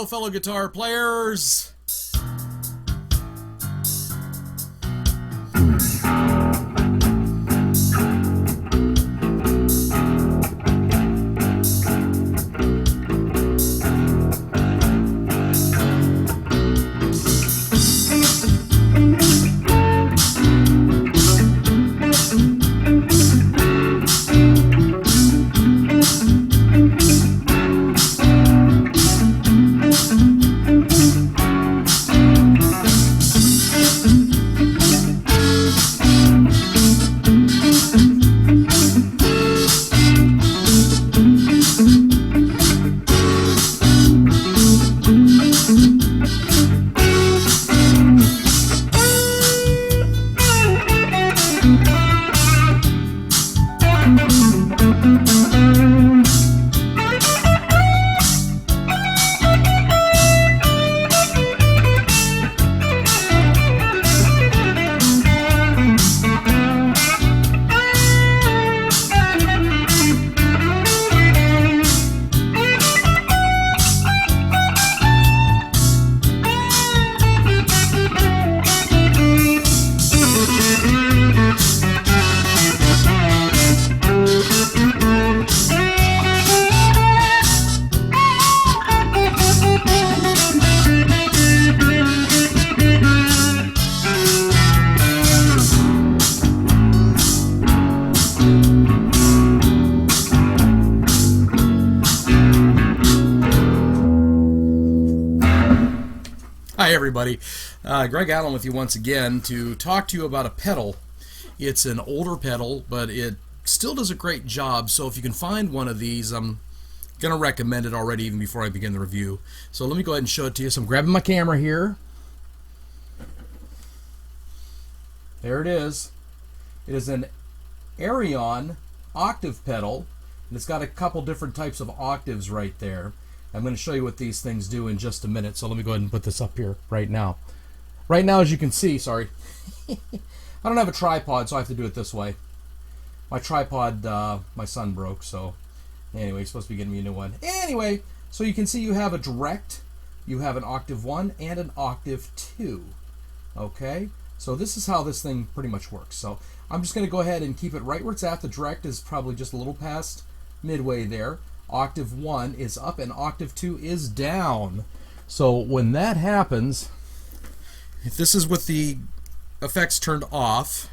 Hello, fellow guitar players. Hi everybody, Greg Allen with you once again to talk to you about a pedal. It's an older pedal, but it still does a great job, so if you can find one of these, I'm going to recommend it already even before I begin the review. So let me go ahead and show it to you. So I'm grabbing my camera here. There it is. It is an Arion octave pedal, and it's got a couple different types of octaves right there. I'm going to show you what these things do in just a minute, so let me go ahead and put this up here right now. Right now, as you can see, sorry, I don't have a tripod, so I have to do it this way. My tripod, my son broke, so anyway, he's supposed to be getting me a new one. Anyway, so you can see you have a direct, you have an octave 1 and an octave 2. Okay, so this is how this thing pretty much works. So I'm just going to go ahead and keep it right where it's at. The direct is probably just a little past midway there. Octave 1 is up and octave 2 is down. So when that happens, if this is with the effects turned off,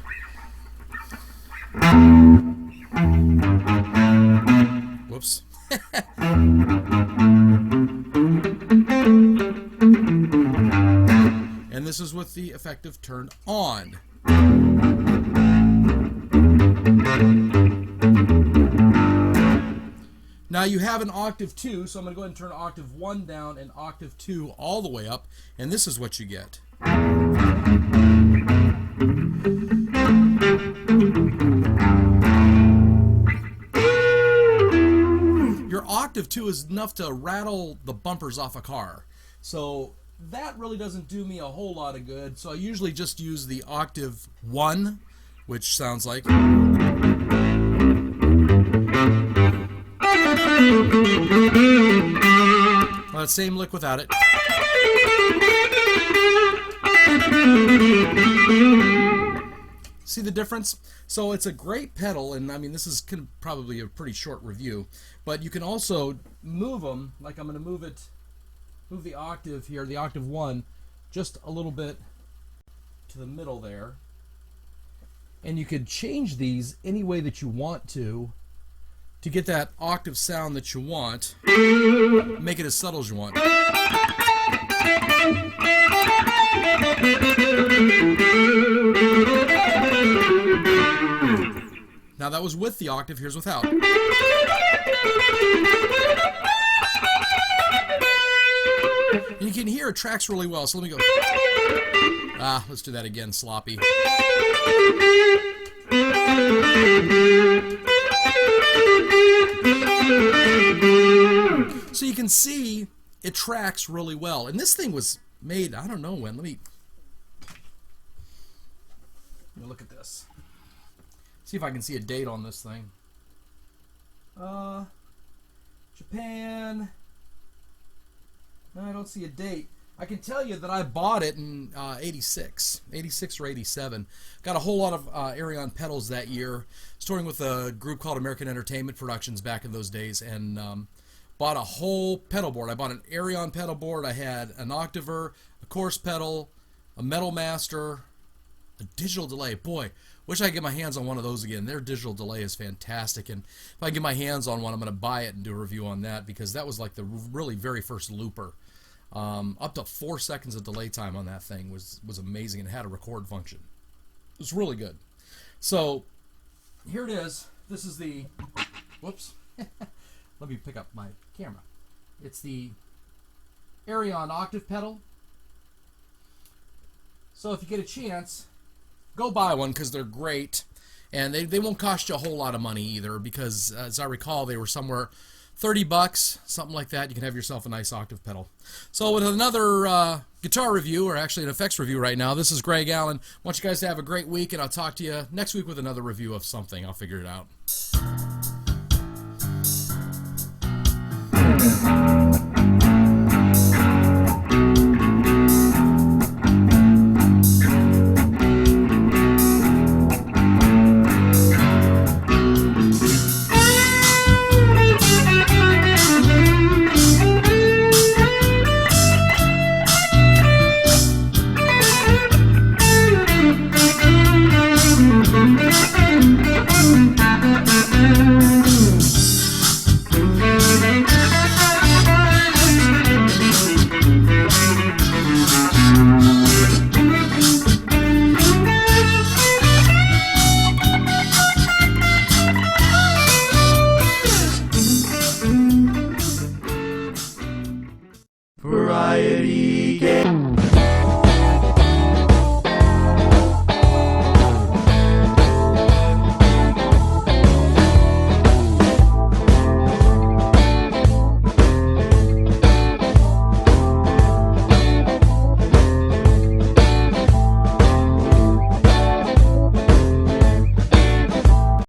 whoops. And this is with the effective turned on. Now you have an octave 2, so I'm going to go ahead and turn octave 1 down and octave 2 all the way up, and this is what you get. Your octave 2 is enough to rattle the bumpers off a car. So that really doesn't do me a whole lot of good, so I usually just use the octave 1, which sounds like... Well, same lick without it. See the difference? So it's a great pedal, and I mean this is probably a pretty short review, but you can also move them, like I'm going to move the octave here, the octave 1, just a little bit to the middle there, and you could change these any way that you want to get that octave sound that you want. Make it as subtle as you want. Now that was with the octave, here's without. And you can hear it tracks really well, so let me go. Let's do that again, sloppy. So you can see it tracks really well. And this thing was made, I don't know when. Let me look at this. See if I can see a date on this thing. Japan No, I don't see a date. I can tell you that I bought it in 86 or 87. Got a whole lot of Arion pedals that year, touring with a group called American Entertainment Productions back in those days, and bought a whole pedal board. I bought an Arion pedal board. I had an Octaver, a Course pedal, a Metal Master, a digital delay. Boy, wish I could get my hands on one of those again. Their digital delay is fantastic, and if I get my hands on one, I'm going to buy it and do a review on that, because that was like the really very first looper. Up to 4 seconds of delay time on that thing was amazing, and it had a record function. It was really good. So here it is. This is the, whoops, let me pick up my camera. It's the Arion Octave pedal. So if you get a chance, go buy one, because they're great, and they won't cost you a whole lot of money either, because as I recall, they were somewhere $30, something like that. You can have yourself a nice Octave pedal. So with another guitar review, or actually an effects review right now, this is Gregg Allen. I want you guys to have a great week, and I'll talk to you next week with another review of something. I'll figure it out.